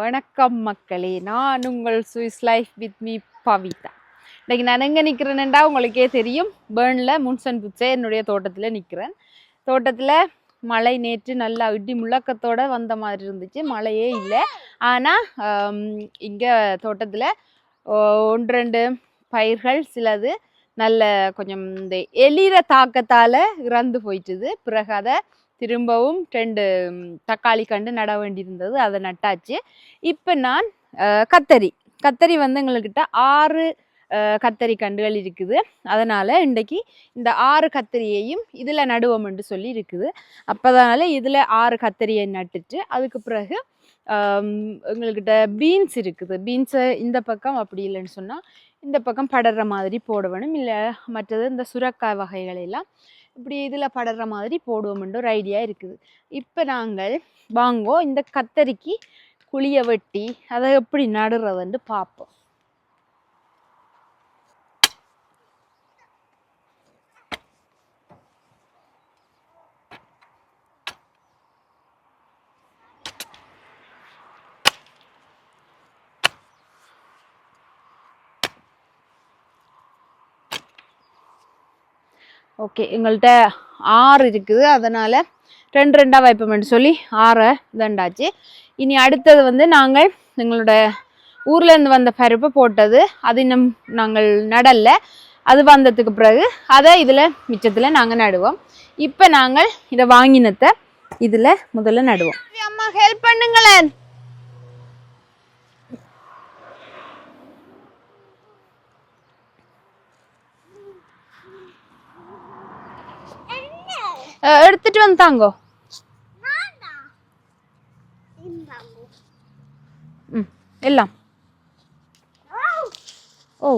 வணக்கம் மக்களே, நான் உங்கள் Swiss life with me Pavitha. இன்றைக்கி நான் எங்கே நிற்கிறேன்டா உங்களுக்கே தெரியும். பேர்னில் முன்சன் புச்சை என்னுடைய தோட்டத்தில் நிற்கிறேன். தோட்டத்தில் மழை நேற்று நல்லா இடி முழக்கத்தோடு வந்த மாதிரி இருந்துச்சு, மழையே இல்லை. ஆனால் இங்கே தோட்டத்தில் ஒன்று ரெண்டு பயிர்கள் சிலது நல்ல கொஞ்சம் இந்த எளிர தாக்கத்தால் இறந்து போயிட்டுது. பிறகு அதை திரும்பவும் 2 தக்காளி கண்டு நட வேண்டியிருந்தது, அதை நட்டாச்சு. இப்போ நான் கத்தரி வந்து எங்கள்கிட்ட 6 கத்தரி கண்டுகள் இருக்குது. அதனால் இன்றைக்கி இந்த 6 கத்தரியையும் இதில் நடுவோம் என்று சொல்லி இருக்குது. அப்போதனால இதில் 6 கத்தரியை நட்டுட்டு அதுக்கு பிறகு எங்கள்கிட்ட பீன்ஸ் இருக்குது. பீன்ஸை இந்த பக்கம் அப்படி இல்லைன்னு சொன்னால் இந்த பக்கம் படர்ற மாதிரி போட வேணும். இல்லை மற்றது இந்த சுரக்காய் வகைகளெல்லாம் இப்படி இதில் படர்ற மாதிரி போடுவோம்ன்ற ஒரு ஐடியா இருக்குது. இப்போ நாங்கள் வாங்கோ இந்த கத்தரிக்கு குழியை வெட்டி அதை எப்படி நடுறதுன்னு பார்ப்போம். ஓகே, எங்கள்கிட்ட 6 இருக்குது. அதனால் 2 வைப்போம்னு சொல்லி 6 தண்டாச்சு. இனி அடுத்தது வந்து நாங்கள் எங்களோட ஊர்லேருந்து வந்த பருப்பு போட்டது, அது இன்னும் நாங்கள் நடலை. அது வந்ததுக்கு பிறகு அதை இதில் மிச்சத்தில் நாங்கள் நடுவோம். இப்போ நாங்கள் இதை வாங்கினத்தை இதில் முதல்ல நடுவோம். அம்மா ஹெல்ப் பண்ணுங்களேன். எடுத்துட்டு வந்து தாங்கோ. எல்லாம் ஓ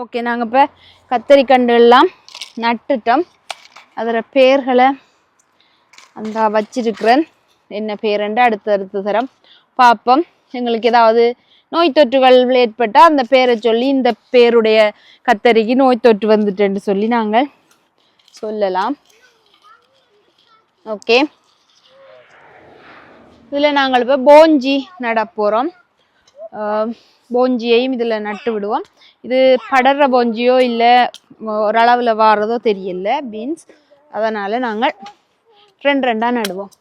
ஓகே, நாங்கள் இப்போ கத்தரி கண்டு எல்லாம் நட்டுட்டோம். அதோட பேர்களை அந்த வச்சிருக்கிறேன். என்ன பேருண்டு அடுத்த தரம் பார்ப்போம். எங்களுக்கு ஏதாவது நோய் தொற்றுகள் ஏற்பட்டால் அந்த பேரை சொல்லி இந்த பேருடைய கத்தரிக்கு நோய் தொற்று வந்துட்டுன்னு சொல்லி நாங்கள் சொல்லலாம். ஓகே, இதில் நாங்கள் இப்போ போஞ்சி நட போகிறோம். போஞ்சியையும் இதில் நட்டு விடுவோம். இது படர்ற போஞ்சியோ இல்லை ஓரளவில் வாரதோ தெரியல பீன்ஸ், அதனால் நாங்கள் ரெண்டாக நடுவோம்.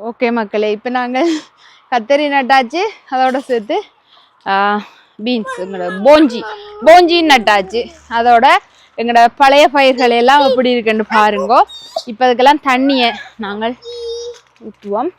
ஓகே மக்களே, இப்போ நாங்கள் கத்தரி நட்டாச்சு, அதோட சேர்த்து பீன்ஸ் எங்களோட போஞ்சி நட்டாச்சு. அதோட எங்களோட பழைய பயிர்கள் எல்லாம் எப்படி இருக்குன்னு பாருங்கோ. இப்போ அதுக்கெல்லாம் தண்ணியை நாங்கள் ஊற்றுவோம்.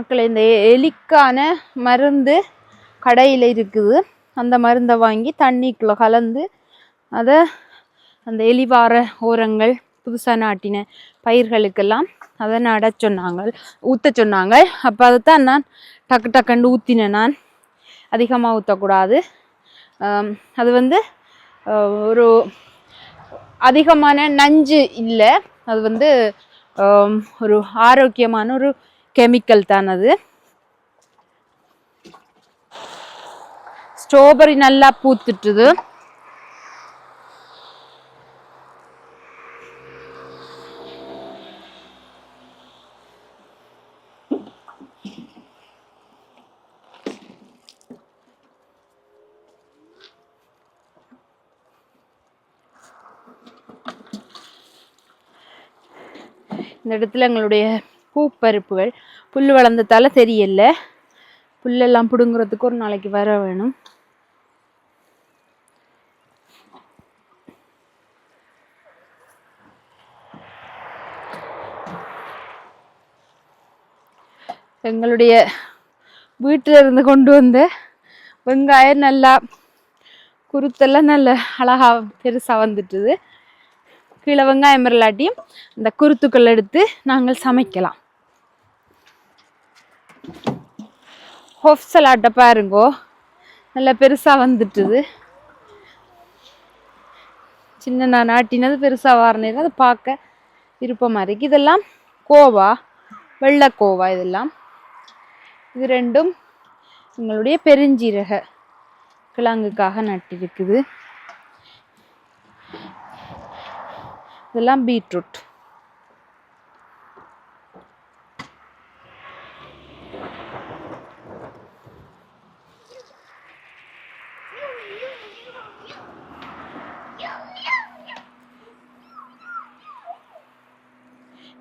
மக்களே, இந்த எலிக்கான மருந்து கடையில் இருக்குது. அந்த மருந்தை வாங்கி தண்ணிக்குள்ளே கலந்து அதை அந்த எலிவார ஓரங்கள் புதுசாக நாட்டின பயிர்களுக்கெல்லாம் அதை நட சொன்னாங்க, ஊற்ற சொன்னாங்க. அப்போ அதைத்தான் நான் டக்கு டக்குண்டு ஊற்றினேன். நான் அதிகமாக ஊற்றக்கூடாது. அது வந்து ஒரு அதிகமான நஞ்சு இல்லை. அது வந்து ஒரு ஆரோக்கியமான ஒரு கெமிக்கல் தான் அது. ஸ்ட்ராபெரி நல்லா பூத்துட்டுது. இந்த இடத்துல எங்களுடைய பூப்பருப்புகள் புல் வளர்ந்ததால தெரியல. புல்லெல்லாம் பிடுங்குறதுக்கு ஒரு நாளைக்கு வர வேணும். எங்களுடைய வீட்டில் இருந்து கொண்டு வந்த வெங்காயம் நல்லா குருத்தெல்லாம் நல்ல அழகா பெருசா வந்துட்டுது. கீழே வெங்காயம் இல்லாட்டியும் இந்த குருத்துக்கள் எடுத்து நாங்கள் சமைக்கலாம். ஹோஃப் சலாட்டை பாருங்கோ, நல்லா பெருசா வந்துட்டுது. சின்ன நான் நாட்டினது பெருசா வாரினது, அது பார்க்க விருப்பமா இருக்கு. இதெல்லாம் கோவா, வெள்ளைக்கோவா. இதெல்லாம் இது ரெண்டும் எங்களுடைய பெருஞ்சீரக கிழங்குக்காக நட்டிருக்குது. இதெல்லாம் பீட்ரூட்.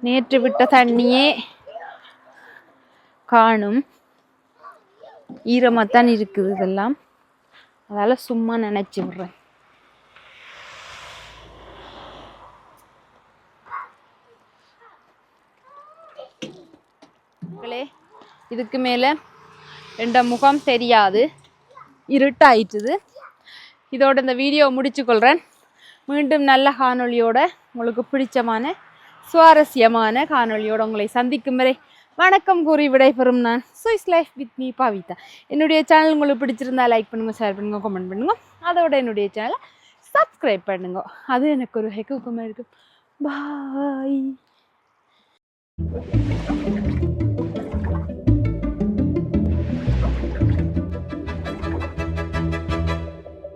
நேற்று விட்ட தண்ணியே காணும், ஈரமாத்தான் இருக்குது இதெல்லாம். அதால சும்மா நினைச்சு விடுறேன். இதுக்கு மேல என்ற முகம் தெரியாது, இருட்டாயிட்டுது. இதோட இந்த வீடியோ முடிச்சு கொள்றேன். மீண்டும் நல்ல காணொளியோட, உங்களுக்கு பிடிச்சமான சுவாரஸ்யமான காணொளியோட உங்களை சந்திக்கும் வரை வணக்கம் கூறி விடைபெறும் நான் Swiss life with me Pavitha. என்னுடைய சேனல் உங்களுக்கு பிடிச்சிருந்தா லைக் பண்ணுங்க, ஷேர் பண்ணுங்க, கமெண்ட் பண்ணுங்க. அதோட என்னுடைய சேனலை சப்ஸ்கிரைப் பண்ணுங்க. அது எனக்கு ஒரு ஹெக்குமா இருக்கும். பாய்.